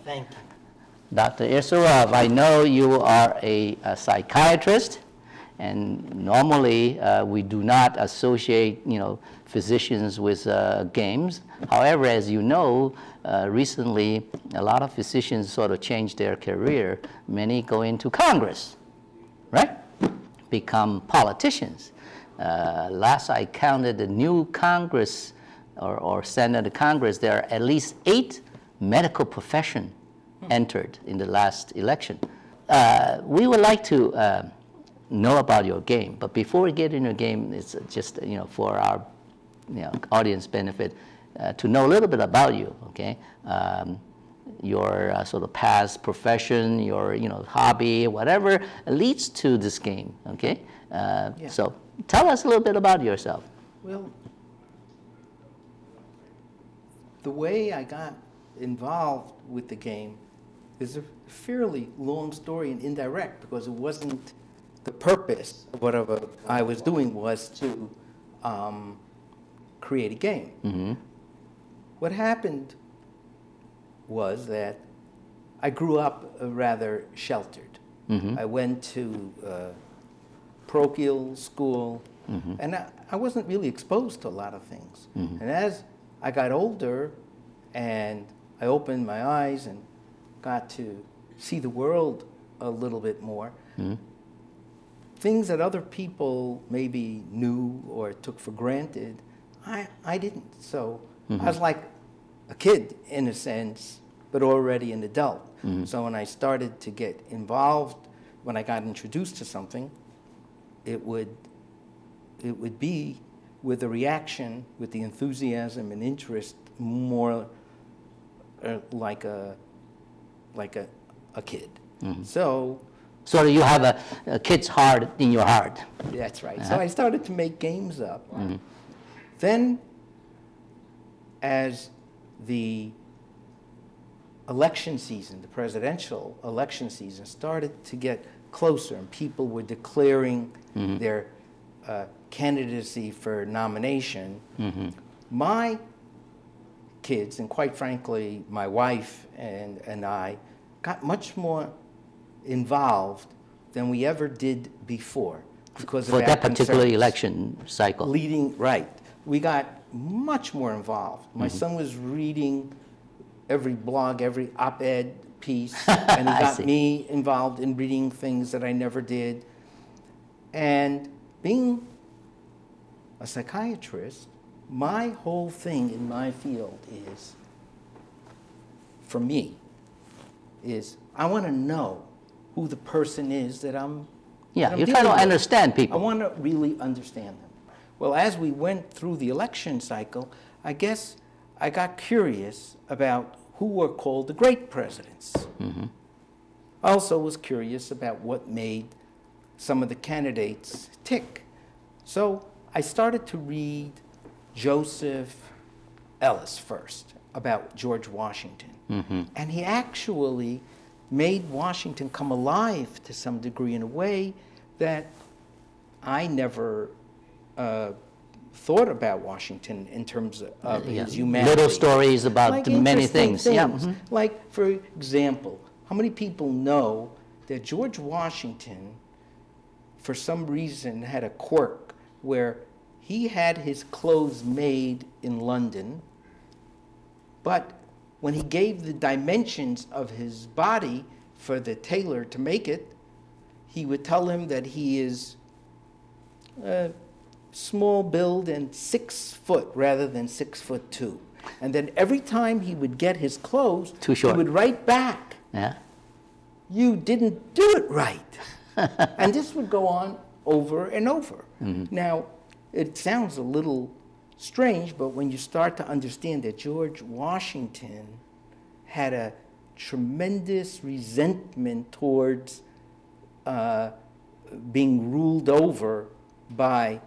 Thank you. Dr. Isseroff, I know you are a psychiatrist, and normally we do not associate, physicians with games. However, as you know, recently a lot of physicians sort of changed their career. Many go into Congress, right? Become politicians. Last I counted, the new Congress or Senate Congress, there are at least 8 medical professions entered in the last election. We would like to know about your game, but before we get into your game, it's just for our audience benefit to know a little bit about you. Okay, your sort of past profession, your hobby, whatever leads to this game. Okay, yeah. So tell us a little bit about yourself. Well, the way I got involved with the game is a fairly long story and indirect, because it wasn't the purpose of whatever I was doing was to create a game. Mm-hmm. What happened was that I grew up rather sheltered. Mm-hmm. I went to parochial school, mm-hmm. and I wasn't really exposed to a lot of things. Mm-hmm. And as I got older and I opened my eyes and got to see the world a little bit more, mm-hmm. things that other people maybe knew or took for granted, I didn't. So mm-hmm. I was like a kid in a sense, but already an adult. Mm-hmm. So when I started to get involved, when I got introduced to something, it would be with a reaction, with the enthusiasm and interest, more like a kid. Mm-hmm. So you have a kid's heart in your heart. That's right. Uh-huh. So I started to make games up. Mm-hmm. Then, as the election season, the presidential election season, started to get closer and people were declaring mm-hmm. their candidacy for nomination, mm-hmm. my kids, and quite frankly, my wife and I, got much more involved than we ever did before because for that particular election cycle. Right. We got much more involved. My mm-hmm. son was reading every blog, every op-ed piece, and he got me involved in reading things that I never did. And being a psychiatrist, my whole thing in my field is, for me, is I want to know who the person is that I'm you try to understand people. I want to really understand them. Well, as we went through the election cycle, I guess I got curious about who were called the great presidents. Mm-hmm. I also was curious about what made some of the candidates tick. So I started to read Joseph Ellis first, about George Washington. Mm-hmm. And he actually made Washington come alive to some degree in a way that I never thought about Washington in terms of his humanity. Little stories about like many things. Yeah. Mm-hmm. Like, for example, how many people know that George Washington, for some reason, had a quirk where he had his clothes made in London, but when he gave the dimensions of his body for the tailor to make it, he would tell him that he is small build and 6 foot rather than 6'2". And then every time he would get his clothes, too short, he would write back, "You didn't do it right." And this would go on over and over. Mm-hmm. Now, it sounds a little strange, but when you start to understand that George Washington had a tremendous resentment towards being ruled over by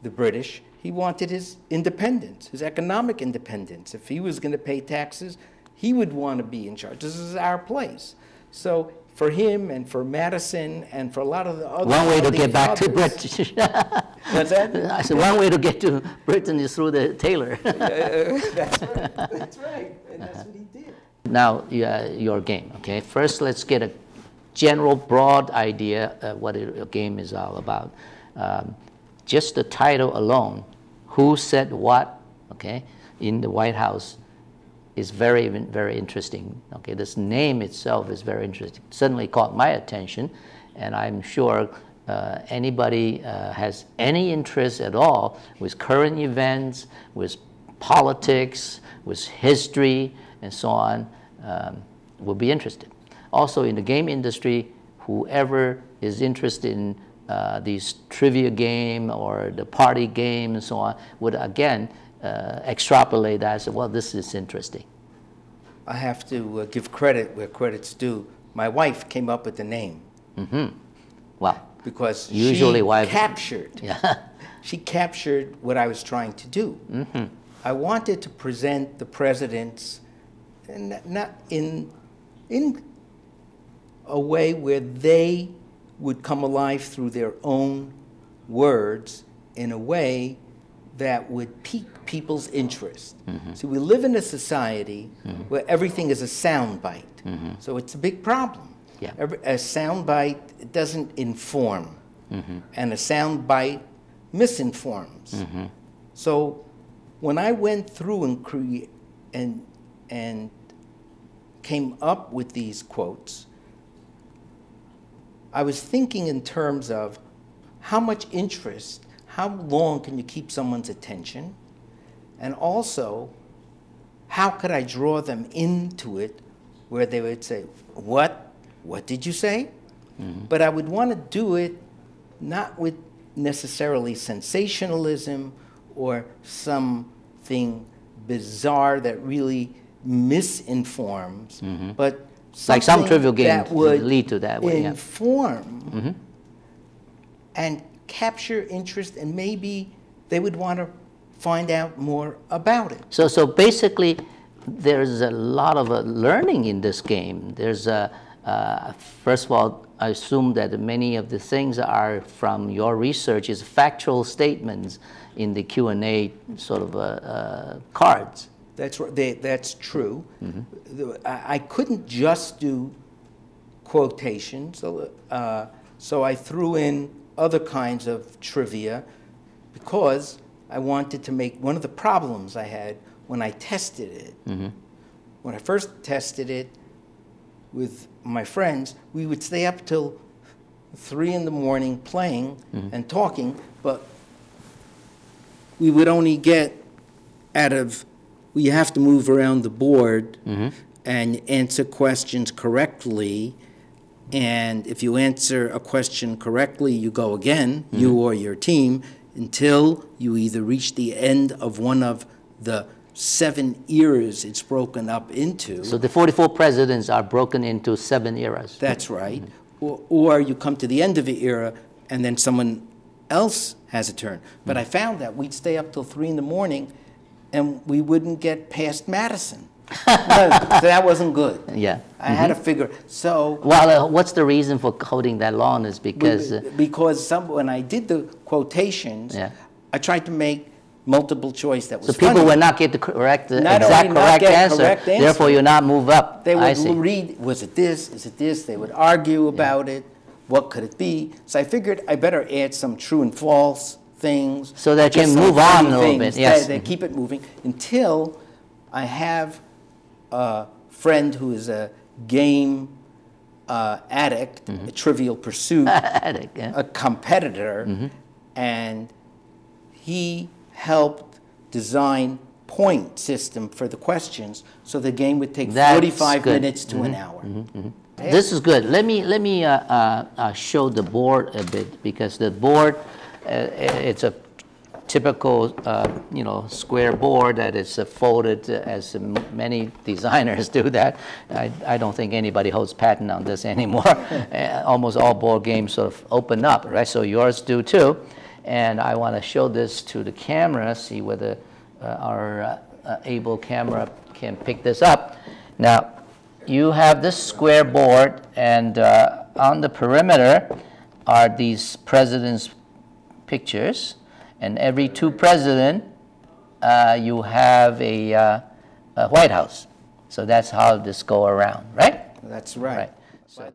the British, he wanted his independence, his economic independence. If he was going to pay taxes, he would want to be in charge. This is our place. So for him and for Madison and for a lot of the other... One way to get back to Britain. What's that? I said one way to get to Britain is through the tailor. That's right. That's right. And that's what he did. Now, your game, okay? First, let's get a general, broad idea of what a game is all about. Just the title alone, who said what, okay, in the White House is very, very interesting. Okay, this name itself is very interesting. Certainly caught my attention, and I'm sure anybody has any interest at all with current events, with politics, with history, and so on, will be interested. Also, in the game industry, whoever is interested in these trivia game or the party game and so on would again extrapolate that and say, well, this is interesting. I have to give credit where credit's due. My wife came up with the name. Mm-hmm. Well, because usually she captured what I was trying to do. Mm-hmm. I wanted to present the presidents not in a way where they would come alive through their own words in a way that would pique people's interest. Mm-hmm. So we live in a society mm-hmm. where everything is a sound bite. Mm-hmm. So it's a big problem. Yeah. A sound bite doesn't inform, mm-hmm. and a sound bite misinforms. Mm-hmm. So when I went through and came up with these quotes, I was thinking in terms of how much interest, how long can you keep someone's attention, and also how could I draw them into it where they would say, what did you say? Mm-hmm. But I would want to do it not with necessarily sensationalism or something bizarre that really misinforms, mm-hmm. but like some trivial games that would lead to that way, inform mm-hmm. and capture interest, and maybe they would want to find out more about it. So basically, there's a lot of learning in this game. There's first of all, I assume that many of the things are from your research is factual statements in the Q&A sort of cards. That's right. That's true. Mm-hmm. I couldn't just do quotations, so I threw in other kinds of trivia because I wanted to make one of the problems I had when I tested it. Mm-hmm. When I first tested it with my friends, we would stay up till 3 in the morning playing mm-hmm. and talking, but we would only get you have to move around the board mm-hmm. and answer questions correctly. And if you answer a question correctly, you go again, mm-hmm. you or your team, until you either reach the end of one of the 7 eras it's broken up into. So the 44 presidents are broken into 7 eras. That's right. Mm-hmm. Or you come to the end of the era and then someone else has a turn. But I found that we'd stay up till 3 in the morning and we wouldn't get past Madison. So that wasn't good. Yeah. I had to figure. So well, what's the reason for holding that long is because when I did the quotations, yeah. I tried to make multiple choice that was so people funny. would not get the exact correct answer, therefore you not move up. They would read, was it this, is it this? They would argue about it. What could it be? So I figured I better add some true and false things. So that can move on a little bit. Yes. They keep it moving until I have a friend who is a game addict, mm-hmm. a Trivial Pursuit, addict, yeah. a competitor, mm-hmm. and he helped design point system for the questions, so the game would take 45 minutes to an hour. Mm-hmm. Mm-hmm. This is good. Let me show the board a bit, because the board it's a typical square board that is folded as many designers do that. I don't think anybody holds patent on this anymore. Almost all board games sort of open up, right? So yours do too. And I want to show this to the camera, see whether our able camera can pick this up. Now, you have this square board, and on the perimeter are these presidents' pictures. And every 2 presidents, you have a White House. So that's how this go around, right? That's right. So